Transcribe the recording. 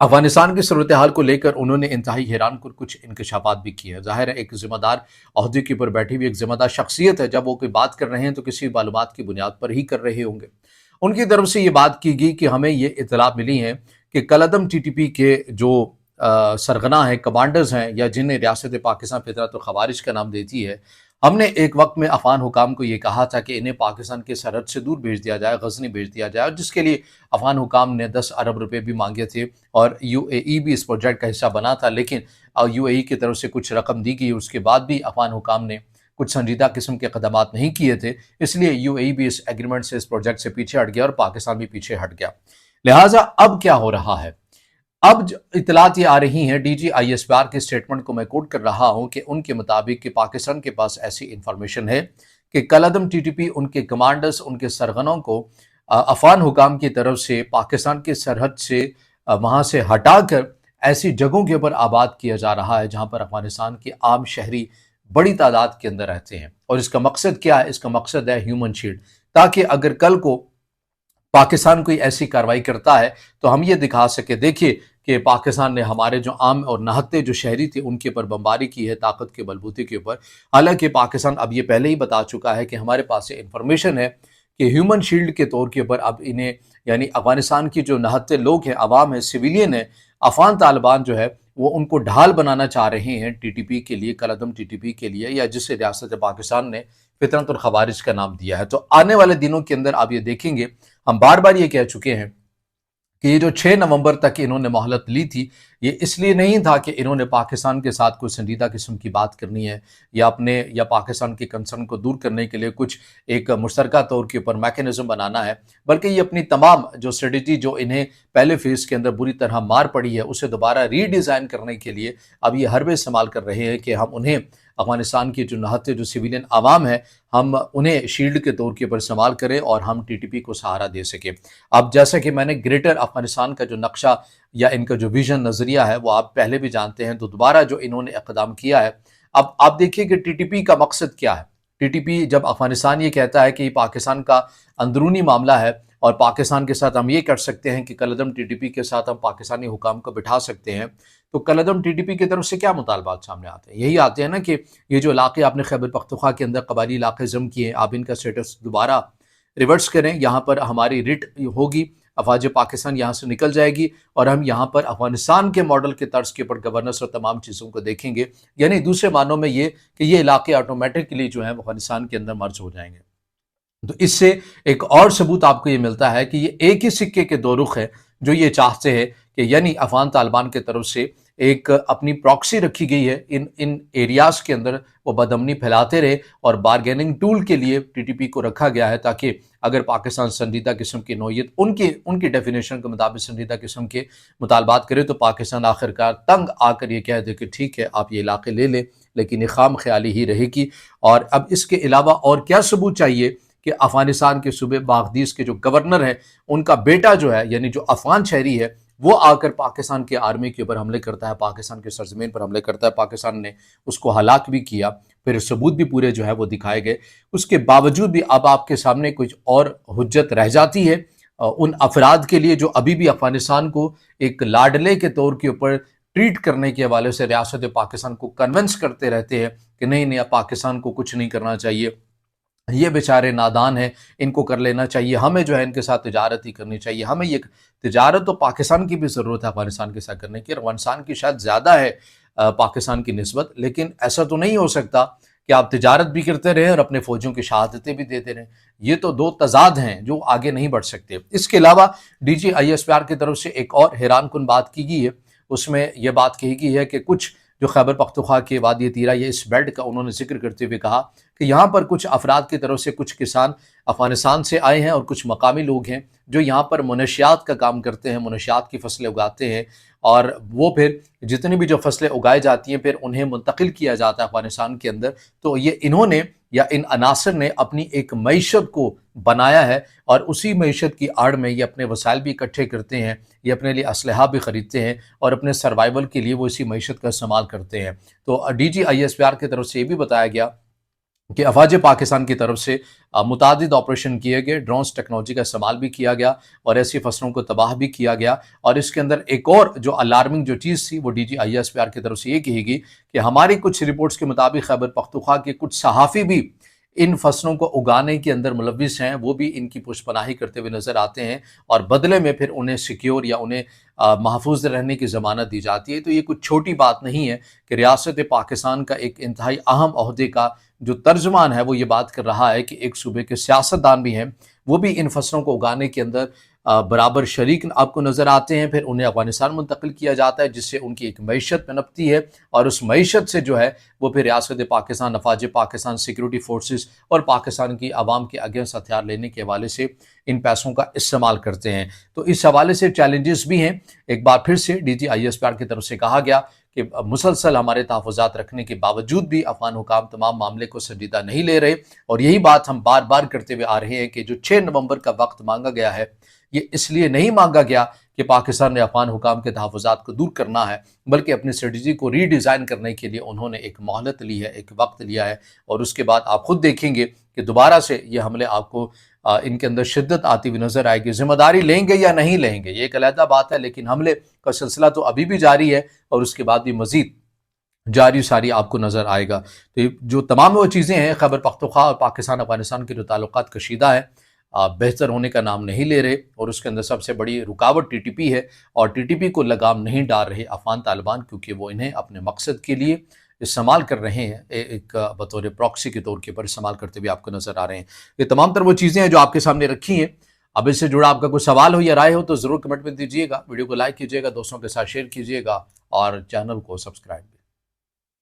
افغانستان کی صورتحال کو لے کر انہوں نے انتہائی حیران کن کچھ انکشافات بھی کیے ہیں۔ ظاہر ہے ایک ذمہ دار عہدے کے اوپر بیٹھی ہوئی ایک ذمہ دار شخصیت ہے، جب وہ کوئی بات کر رہے ہیں تو کسی معلومات کی بنیاد پر ہی کر رہے ہوں گے۔ ان کی طرف سے یہ بات کی گئی کہ ہمیں یہ اطلاع ملی ہے کہ کالعدم ٹی ٹی پی کے جو سرغنہ ہیں، کمانڈرز ہیں، یا جنہیں ریاست پاکستان فطرت الخوارج کا نام دیتی ہے، ہم نے ایک وقت میں افغان حکام کو یہ کہا تھا کہ انہیں پاکستان کے سرحد سے دور بھیج دیا جائے، غزنی بھیج دیا جائے، اور جس کے لیے افغان حکام نے 10 ارب روپے بھی مانگے تھے، اور یو اے ای بھی اس پروجیکٹ کا حصہ بنا تھا، لیکن یو اے ای کی طرف سے کچھ رقم دی گئی، اس کے بعد بھی افغان حکام نے کچھ سنجیدہ قسم کے اقدامات نہیں کیے تھے، اس لیے یو اے ای بھی اس ایگریمنٹ سے، اس پروجیکٹ سے پیچھے ہٹ گیا، اور پاکستان بھی پیچھے ہٹ گیا۔ لہٰذا اب کیا ہو رہا ہے؟ اب اطلاعات یہ آ رہی ہیں، D G I S P R کے سٹیٹمنٹ کو میں کوٹ کر رہا ہوں کہ ان کے مطابق کہ پاکستان کے پاس ایسی انفارمیشن ہے کہ کالعدم ٹی ٹی پی ان کے کمانڈرز، ان کے سرغنوں کو افغان حکام کی طرف سے پاکستان کے سرحد سے وہاں سے ہٹا کر ایسی جگہوں کے اوپر آباد کیا جا رہا ہے جہاں پر افغانستان کے عام شہری بڑی تعداد کے اندر رہتے ہیں۔ اور اس کا مقصد کیا ہے؟ اس کا مقصد ہے ہیومن شیلڈ، تاکہ اگر کل کو پاکستان کوئی ایسی کارروائی کرتا ہے تو ہم یہ دکھا سکے، دیکھیے کہ پاکستان نے ہمارے جو عام اور نہتے جو شہری تھے ان کے اوپر بمباری کی ہے طاقت کے بلبوتے کے اوپر۔ حالانکہ پاکستان اب یہ پہلے ہی بتا چکا ہے کہ ہمارے پاس یہ انفارمیشن ہے کہ ہیومن شیلڈ کے طور کے اوپر اب انہیں، یعنی افغانستان کی جو نہتے لوگ ہیں، عوام ہیں، سویلین ہیں، افغان طالبان جو ہے وہ ان کو ڈھال بنانا چاہ رہے ہیں ٹی ٹی پی کے لیے، کالعدم ٹی ٹی پی کے لیے، یا جسے ریاست پاکستان نے فطرت الخوارج کا نام دیا ہے۔ تو آنے والے دنوں کے اندر آپ یہ دیکھیں گے، ہم بار بار یہ کہہ چکے ہیں کہ یہ جو 6 نومبر تک انہوں نے مہلت لی تھی، یہ اس لیے نہیں تھا کہ انہوں نے پاکستان کے ساتھ کوئی سنجیدہ قسم کی بات کرنی ہے، یا پاکستان کے کنسرن کو دور کرنے کے لیے کچھ ایک مشترکہ طور کے اوپر میکینزم بنانا ہے، بلکہ یہ اپنی تمام جو اسٹریٹجی جو انہیں پہلے فیز کے اندر بری طرح مار پڑی ہے، اسے دوبارہ ری ڈیزائن کرنے کے لیے اب یہ حربے استعمال کر رہے ہیں کہ ہم انہیں، افغانستان کی جو نہتے جو سویلین عوام ہیں، ہم انہیں شیلڈ کے طور کے اوپر استعمال کریں اور ہم ٹی ٹی پی کو سہارا دے سکیں۔ اب جیسا کہ میں نے گریٹر افغانستان کا جو نقشہ یا ان کا جو ویژن نظریہ ہے وہ آپ پہلے بھی جانتے ہیں، تو دوبارہ جو انہوں نے اقدام کیا ہے، اب آپ دیکھیے کہ ٹی ٹی پی کا مقصد کیا ہے۔ ٹی ٹی پی جب افغانستان یہ کہتا ہے کہ یہ پاکستان کا اندرونی معاملہ ہے اور پاکستان کے ساتھ ہم یہ کر سکتے ہیں کہ کالعدم ٹی ٹی پی کے ساتھ ہم پاکستانی حکام کو بٹھا سکتے ہیں، تو کالعدم ٹی ٹی پی کی طرف سے کیا مطالبات سامنے آتے ہیں؟ یہی آتے ہیں نا کہ یہ جو علاقے آپ نے خیبر پختونخوا کے اندر قبائلی علاقے ضم کیے ہیں، آپ ان کا سٹیٹس دوبارہ ریورس کریں، یہاں پر ہماری ریٹ ہوگی، افواج پاکستان یہاں سے نکل جائے گی، اور ہم یہاں پر افغانستان کے ماڈل کے طرز کے اوپر گورننس اور تمام چیزوں کو دیکھیں گے، یعنی دوسرے معنوں میں یہ کہ یہ علاقے آٹومیٹکلی جو ہیں افغانستان کے اندر مرج ہو جائیں گے۔ تو اس سے ایک اور ثبوت آپ کو یہ ملتا ہے کہ یہ ایک ہی سکے کے دو رخ ہیں، جو یہ چاہتے ہیں کہ یعنی افغان طالبان کے طرف سے ایک اپنی پراکسی رکھی گئی ہے ان ایریاز کے اندر، وہ بدامنی پھیلاتے رہے، اور بارگیننگ ٹول کے لیے ٹی ٹی پی کو رکھا گیا ہے، تاکہ اگر پاکستان سنجیدہ قسم کی نوعیت ان کی ڈیفینیشن کے مطابق سنجیدہ قسم کے مطالبات کرے تو پاکستان آخرکار تنگ آ کر یہ کہہ دے کہ ٹھیک ہے آپ یہ علاقے لے لیں، لیکن یہ خام خیالی ہی رہے گی۔ اور اب اس کے علاوہ اور کیا ثبوت چاہیے کہ افغانستان کے صوبے باغدیس کے جو گورنر ہیں، ان کا بیٹا جو ہے، یعنی جو افغان شہری ہے، وہ آ کر پاکستان کے آرمی کے اوپر حملے کرتا ہے، پاکستان کے سرزمین پر حملے کرتا ہے، پاکستان نے اس کو ہلاک بھی کیا، پھر ثبوت بھی پورے جو ہے وہ دکھائے گئے۔ اس کے باوجود بھی اب آپ کے سامنے کچھ اور حجت رہ جاتی ہے ان افراد کے لیے جو ابھی بھی افغانستان کو ایک لاڈلے کے طور کے اوپر ٹریٹ کرنے کے حوالے سے ریاست پاکستان کو کنونس کرتے رہتے ہیں کہ نہیں نہیں، اب پاکستان کو کچھ نہیں کرنا چاہیے، یہ بیچارے نادان ہیں، ان کو کر لینا چاہیے، ہمیں جو ہے ان کے ساتھ تجارت ہی کرنی چاہیے، ہمیں یہ تجارت تو پاکستان کی بھی ضرورت ہے افغانستان کے ساتھ کرنے کی، افغانستان کی شاید زیادہ ہے پاکستان کی نسبت، لیکن ایسا تو نہیں ہو سکتا کہ آپ تجارت بھی کرتے رہیں اور اپنے فوجیوں کی شہادتیں بھی دیتے رہیں، یہ تو دو تضاد ہیں جو آگے نہیں بڑھ سکتے۔ اس کے علاوہ D G I S P R کی طرف سے ایک اور حیران کن بات کی گئی ہے، اس میں یہ بات کہی گئی ہے کہ کچھ جو خیبر پختونخوا کے وادی تیرا یہ اس بیلٹ کا انہوں نے ذکر کرتے ہوئے کہا کہ یہاں پر کچھ افراد کی طرف سے کچھ کسان افغانستان سے آئے ہیں اور کچھ مقامی لوگ ہیں جو یہاں پر منشیات کا کام کرتے ہیں، منشیات کی فصلیں اگاتے ہیں، اور وہ پھر جتنی بھی جو فصلیں اگائی جاتی ہیں پھر انہیں منتقل کیا جاتا ہے افغانستان کے اندر۔ تو یہ انہوں نے یا ان عناصر نے اپنی ایک معیشت کو بنایا ہے، اور اسی معیشت کی آڑ میں یہ اپنے وسائل بھی اکٹھے کرتے ہیں، یہ اپنے لیے اسلحہ بھی خریدتے ہیں، اور اپنے سروائیول کے لیے وہ اسی معیشت کا استعمال کرتے ہیں۔ تو D G I S P R کی طرف سے یہ بھی بتایا گیا کہ افواج پاکستان کی طرف سے متعدد آپریشن کیے گئے، ڈرونز ٹیکنالوجی کا استعمال بھی کیا گیا اور ایسی فصلوں کو تباہ بھی کیا گیا۔ اور اس کے اندر ایک اور جو الارمنگ جو چیز تھی وہ D G I S P R کی طرف سے یہ کہی گئی کہ ہماری کچھ رپورٹس کے مطابق خیبر پختونخوا کے کچھ صحافی بھی ان فصلوں کو اگانے کے اندر ملوث ہیں، وہ بھی ان کی پشت پناہی کرتے ہوئے نظر آتے ہیں اور بدلے میں پھر انہیں سیکیور یا انہیں محفوظ رہنے کی ضمانت دی جاتی ہے۔ تو یہ کچھ چھوٹی بات نہیں ہے کہ ریاست پاکستان کا ایک انتہائی اہم عہدے کا جو ترجمان ہے وہ یہ بات کر رہا ہے کہ ایک صوبے کے سیاستدان بھی ہیں، وہ بھی ان فصلوں کو اگانے کے اندر برابر شریک آپ کو نظر آتے ہیں، پھر انہیں افغانستان منتقل کیا جاتا ہے جس سے ان کی ایک معیشت پنپتی ہے اور اس معیشت سے جو ہے وہ پھر ریاست پاکستان، افواج پاکستان، سیکیورٹی فورسز اور پاکستان کی عوام کے اگینسٹ ہتھیار لینے کے حوالے سے ان پیسوں کا استعمال کرتے ہیں۔ تو اس حوالے سے چیلنجز بھی ہیں۔ ایک بار پھر سے D G I S P R کی طرف سے کہا گیا کہ مسلسل ہمارے تحفظات رکھنے کے باوجود بھی افغان حکام تمام معاملے کو سنجیدہ نہیں لے رہے، اور یہی بات ہم بار بار کرتے ہوئے آ رہے ہیں کہ جو 6 نومبر کا وقت مانگا گیا ہے یہ اس لیے نہیں مانگا گیا کہ پاکستان نے افغان حکام کے تحفظات کو دور کرنا ہے، بلکہ اپنی اسٹریٹجی کو ری ڈیزائن کرنے کے لیے انہوں نے ایک مہلت لی ہے، ایک وقت لیا ہے، اور اس کے بعد آپ خود دیکھیں گے کہ دوبارہ سے یہ حملے آپ کو ان کے اندر شدت آتی ہوئی نظر آئے گی۔ ذمہ داری لیں گے یا نہیں لیں گے یہ ایک علیحدہ بات ہے، لیکن حملے کا سلسلہ تو ابھی بھی جاری ہے اور اس کے بعد بھی مزید جاری ساری آپ کو نظر آئے گا۔ تو یہ جو تمام وہ چیزیں ہیں خیبر پختونخوا اور پاکستان افغانستان کے جو تعلقات کشیدہ ہیں، بہتر ہونے کا نام نہیں لے رہے، اور اس کے اندر سب سے بڑی رکاوٹ ٹی ٹی پی ہے، اور ٹی ٹی پی کو لگام نہیں ڈال رہے افغان طالبان، کیونکہ وہ انہیں اپنے مقصد کے لیے استعمال کر رہے ہیں، ایک بطور پراکسی کے طور کے پر استعمال کرتے ہوئے آپ کو نظر آ رہے ہیں۔ یہ تمام تر وہ چیزیں ہیں جو آپ کے سامنے رکھی ہیں۔ اب اس سے جڑا آپ کا کوئی سوال ہو یا رائے ہو تو ضرور کمنٹ میں دیجیے گا، ویڈیو کو لائک کیجیے گا، دوستوں کے ساتھ شیئر کیجیے گا اور چینل کو سبسکرائب